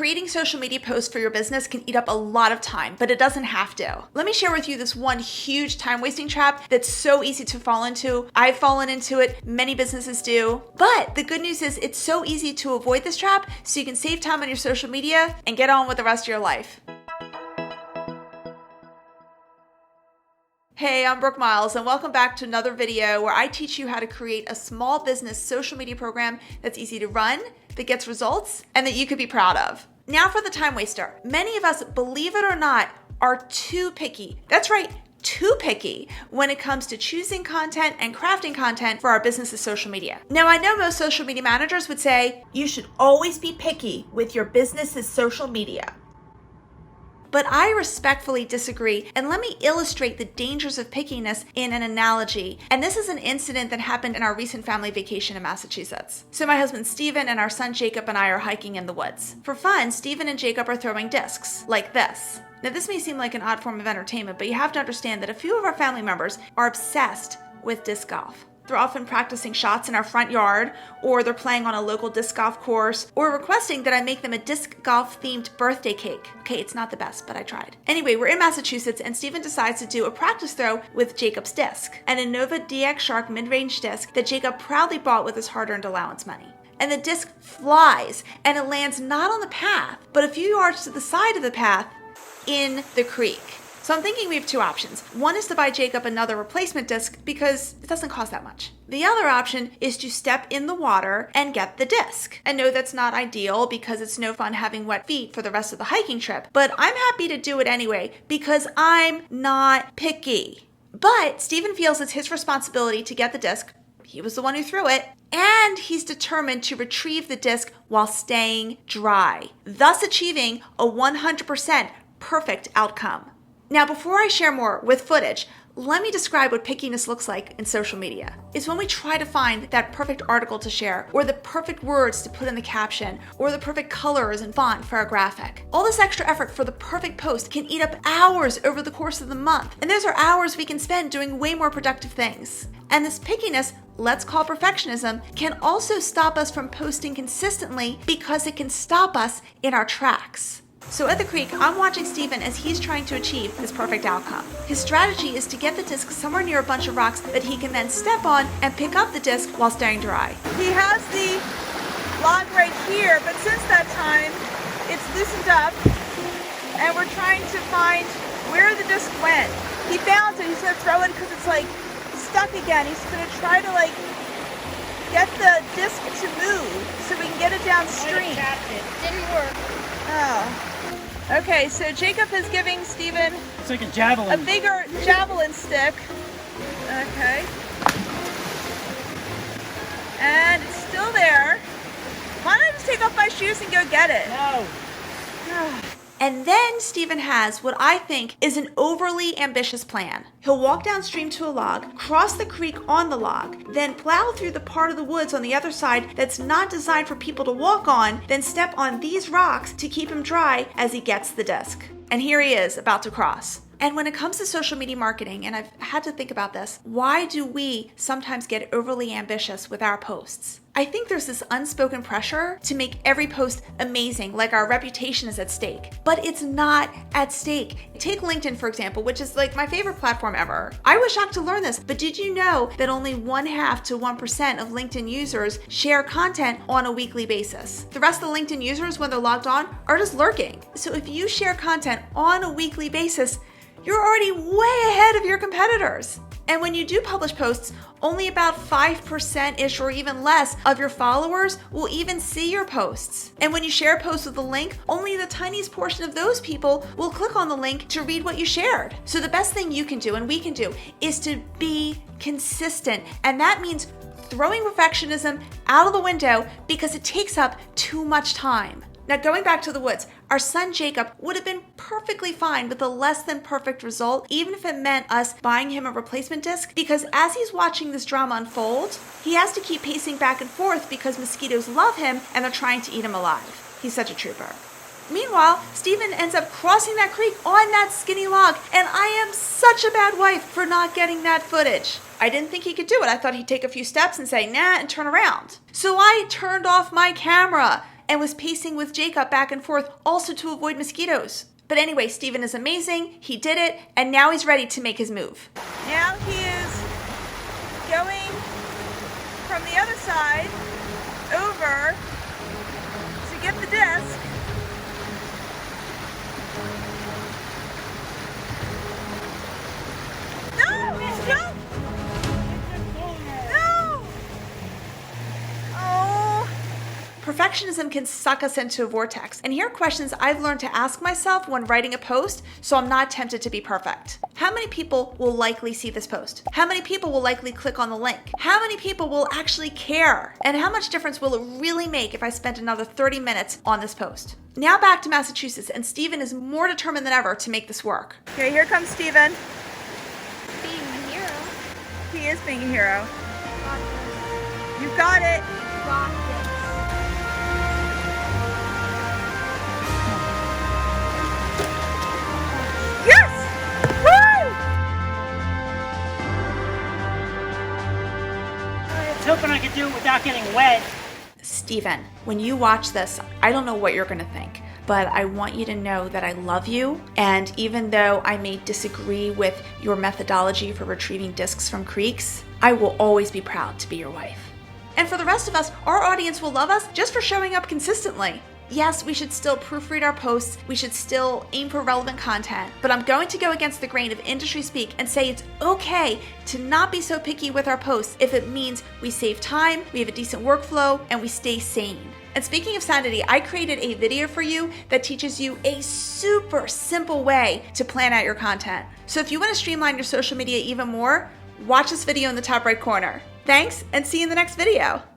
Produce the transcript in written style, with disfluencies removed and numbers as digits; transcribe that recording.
creating social media posts for your business can eat up a lot of time, but it doesn't have to. Let me share with you this one huge time-wasting trap that's so easy to fall into. I've fallen into it, many businesses do. But the good news is it's so easy to avoid this trap so you can save time on your social media and get on with the rest of your life. Hey, I'm Brooke Miles, and welcome back to another video where I teach you how to create a small business social media program that's easy to run, that gets results, and that you could be proud of. Now for the time waster. Many of us, believe it or not, are too picky. That's right, too picky when it comes to choosing content and crafting content for our business's social media. Now, I know most social media managers would say, you should always be picky with your business's social media. But I respectfully disagree, and let me illustrate the dangers of pickiness in an analogy. And this is an incident that happened in our recent family vacation in Massachusetts. So my husband Steven and our son Jacob and I are hiking in the woods. For fun, Steven and Jacob are throwing discs, like this. Now this may seem like an odd form of entertainment, but you have to understand that a few of our family members are obsessed with disc golf. They're often practicing shots in our front yard, or they're playing on a local disc golf course, or requesting that I make them a disc golf themed birthday cake. Okay, it's not the best, but I tried. Anyway, we're in Massachusetts and Steven decides to do a practice throw with Jacob's disc, an Innova DX Shark mid-range disc that Jacob proudly bought with his hard-earned allowance money. And the disc flies, and it lands not on the path, but a few yards to the side of the path in the creek. So I'm thinking we have two options. One is to buy Jacob another replacement disc because it doesn't cost that much. The other option is to step in the water and get the disc. And no, that's not ideal because it's no fun having wet feet for the rest of the hiking trip. But I'm happy to do it anyway because I'm not picky. But Steven feels it's his responsibility to get the disc. He was the one who threw it. And he's determined to retrieve the disc while staying dry, thus achieving a 100% perfect outcome. Now, before I share more with footage, let me describe what pickiness looks like in social media. It's when we try to find that perfect article to share, or the perfect words to put in the caption, or the perfect colors and font for our graphic. All this extra effort for the perfect post can eat up hours over the course of the month, and those are hours we can spend doing way more productive things. And this pickiness, let's call perfectionism, can also stop us from posting consistently because it can stop us in our tracks. So at the creek, I'm watching Steven as he's trying to achieve this perfect outcome. His strategy is to get the disc somewhere near a bunch of rocks that he can then step on and pick up the disc while staying dry. He has the log right here, but since that time, it's loosened up, and we're trying to find where the disc went. He found it, he's gonna throw it because it's like stuck again. He's gonna try to like get the disc to move so we can get it downstream. It didn't work. Oh. Okay, so Jacob is giving Steven It's like a javelin. a bigger javelin stick. Okay. And it's still there. Why don't I just take off my shoes and go get it? No. And then Steven has what I think is an overly ambitious plan. He'll walk downstream to a log, cross the creek on the log, then plow through the part of the woods on the other side that's not designed for people to walk on, then step on these rocks to keep him dry as he gets the disc. And here he is, about to cross. And when it comes to social media marketing, and I've had to think about this, why do we sometimes get overly ambitious with our posts? I think there's this unspoken pressure to make every post amazing, like our reputation is at stake. But it's not at stake. Take LinkedIn, for example, which is like my favorite platform ever. I was shocked to learn this, but did you know that only 0.5% to 1% of LinkedIn users share content on a weekly basis? The rest of the LinkedIn users, when they're logged on, are just lurking. So if you share content on a weekly basis, you're already way ahead of your competitors. And when you do publish posts, only about 5%-ish or even less of your followers will even see your posts. And when you share a post with a link, only the tiniest portion of those people will click on the link to read what you shared. So the best thing you can do, and we can do, is to be consistent. And that means throwing perfectionism out of the window because it takes up too much time. Now, going back to the woods, our son Jacob would have been perfectly fine with a less than perfect result, even if it meant us buying him a replacement disc, because as he's watching this drama unfold, he has to keep pacing back and forth because mosquitoes love him and they're trying to eat him alive. He's such a trooper. Meanwhile, Steven ends up crossing that creek on that skinny log, and I am such a bad wife for not getting that footage. I didn't think he could do it. I thought he'd take a few steps and say, nah, and turn around. So I turned off my camera and was pacing with Jacob back and forth also to avoid mosquitoes. But anyway, Steven is amazing. He did it, and now he's ready to make his move. Now he is going from the other side over to get the disc. No! No! No! Oh! Perfectionism can suck us into a vortex, and here are questions I've learned to ask myself when writing a post so I'm not tempted to be perfect. How many people will likely see this post? How many people will likely click on the link? How many people will actually care? And how much difference will it really make if I spent another 30 minutes on this post? Now back to Massachusetts, and Steven is more determined than ever to make this work. Okay, here comes Steven. Being a hero. He is being a hero. Got this. You got it. Got this. Yes! Woo! I was hoping I could do it without getting wet. Steven, when you watch this, I don't know what you're gonna think, but I want you to know that I love you, and even though I may disagree with your methodology for retrieving discs from creeks, I will always be proud to be your wife. And for the rest of us, our audience will love us just for showing up consistently. Yes, we should still proofread our posts, we should still aim for relevant content, but I'm going to go against the grain of industry speak and say it's okay to not be so picky with our posts if it means we save time, we have a decent workflow, and we stay sane. And speaking of sanity, I created a video for you that teaches you a super simple way to plan out your content. So if you want to streamline your social media even more, watch this video in the top right corner. Thanks, and see you in the next video.